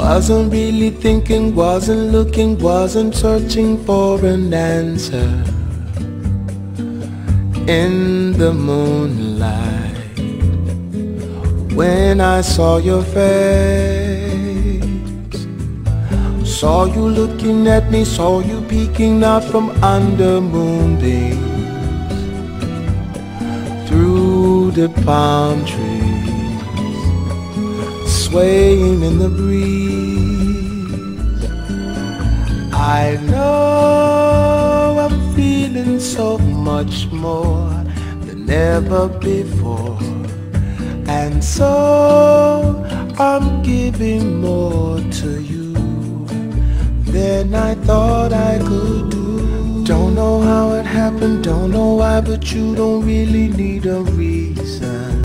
Wasn't really thinking, wasn't looking, wasn't searching for an answer. In the moonlight, when I saw your face, saw you looking at me, saw you peeking out from under moonbeams, through the palm trees, swaying in the breeze. I know I'm feeling so much more than ever before, and so I'm giving more to you than I thought I could do. Don't know how it happened, don't know why, but you don't really need a reason.